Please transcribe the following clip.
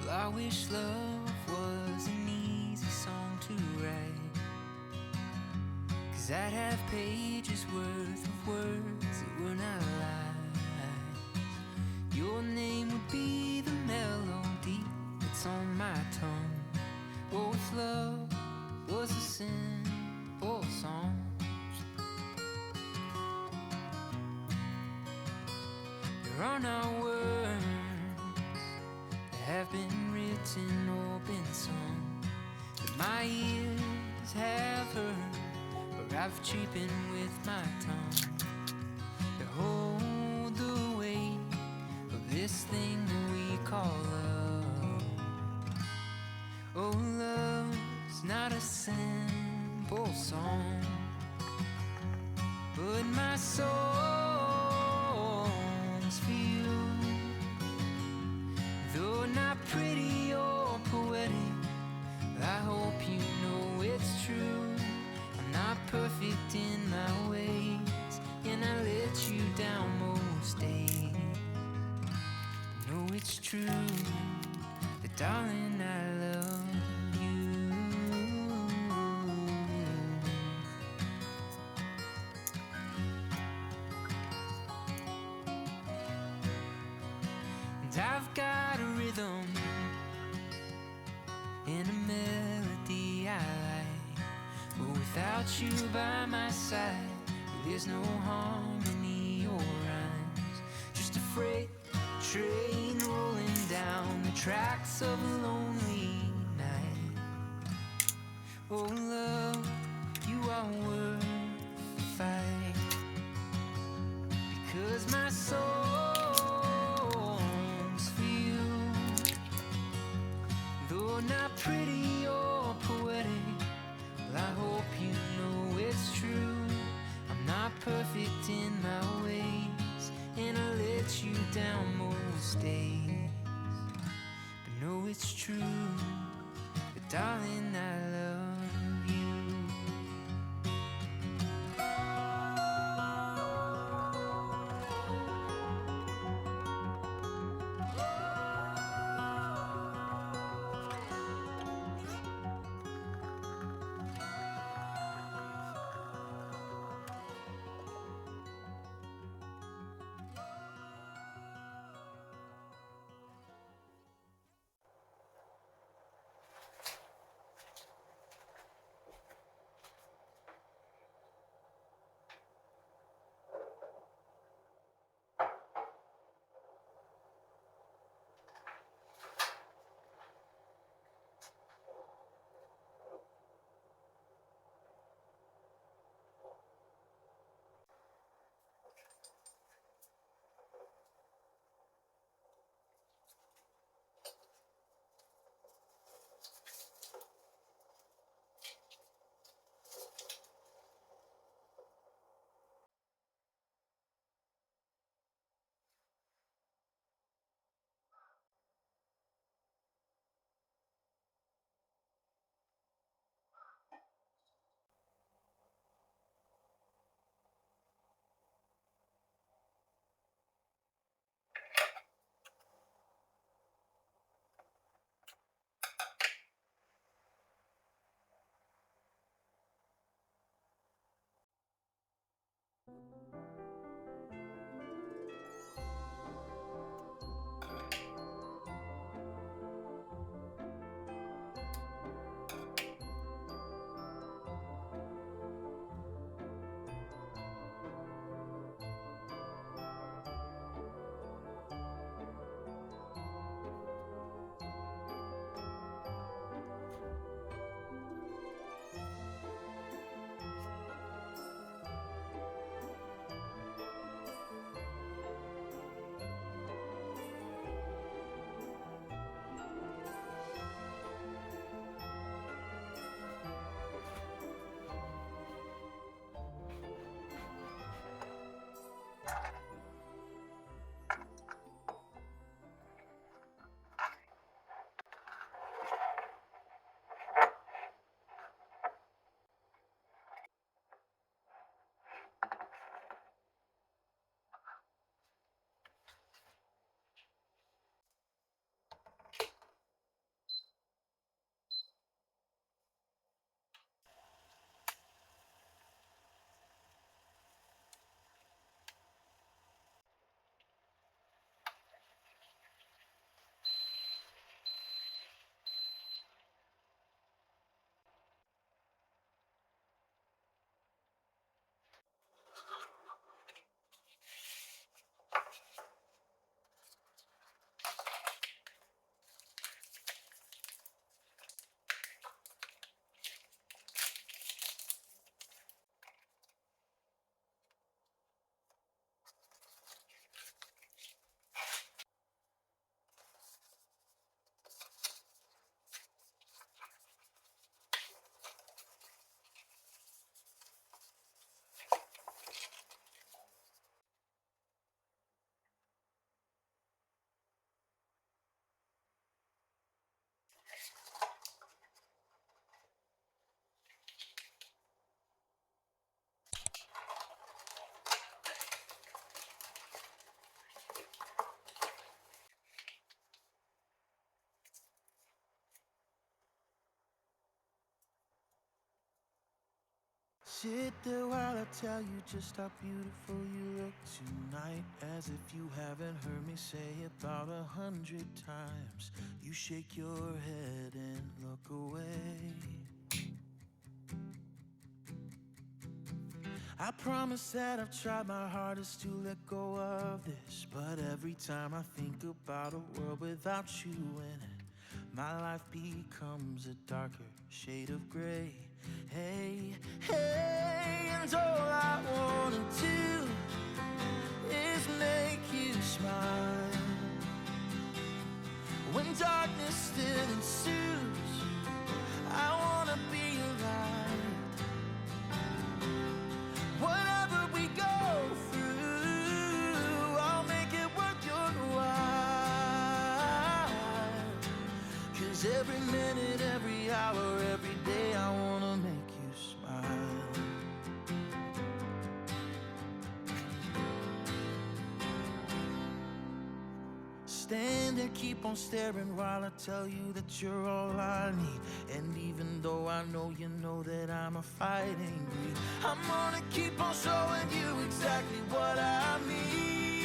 Well, I wish love was an easy song to write, 'cause I'd have pages worth of words that were not lies. Your name would be the melody that's on my tongue. Oh, if love was a simple song. There are not words that have been written or been sung that my ears have heard, or I've cheapened with my tongue. To hold the weight of this thing that we call love. Oh, love's not a simple song, but my soul's for you. Though not pretty or poetic, I hope you know it's true. I'm not perfect in my ways, and I let you down most days. No, it's true that, darling, I love you. And I've got a rhythm and a melody I like, but without you by my side, there's no harmony or rhymes. Just a freight train rolling down the tracks of a lonely night. Oh, love, you are worth the fight, because my soul's for you. Though not pretty or poetic, well, I hope you know it's true. I'm not perfect in my ways, and I let you down most days. But no, it's true that, darling, I love you. Sit there while I tell you just how beautiful you look tonight. As if you haven't heard me say it about 100 times. You shake your head and look away. I promise that I've tried my hardest to let go of this, but every time I think about a world without you in it, my life becomes a darker shade of gray. Hey, hey, and all I wanna do is make you smile. When darkness still ensues, I wanna be your light. Whatever we go through, I'll make it worth your while. 'Cause every minute, every hour, every day I wanna make you smile. Stand there, keep on staring while I tell you that you're all I need. And even though I know you know that I'm a fighting breed, I'm gonna keep on showing you exactly what I mean.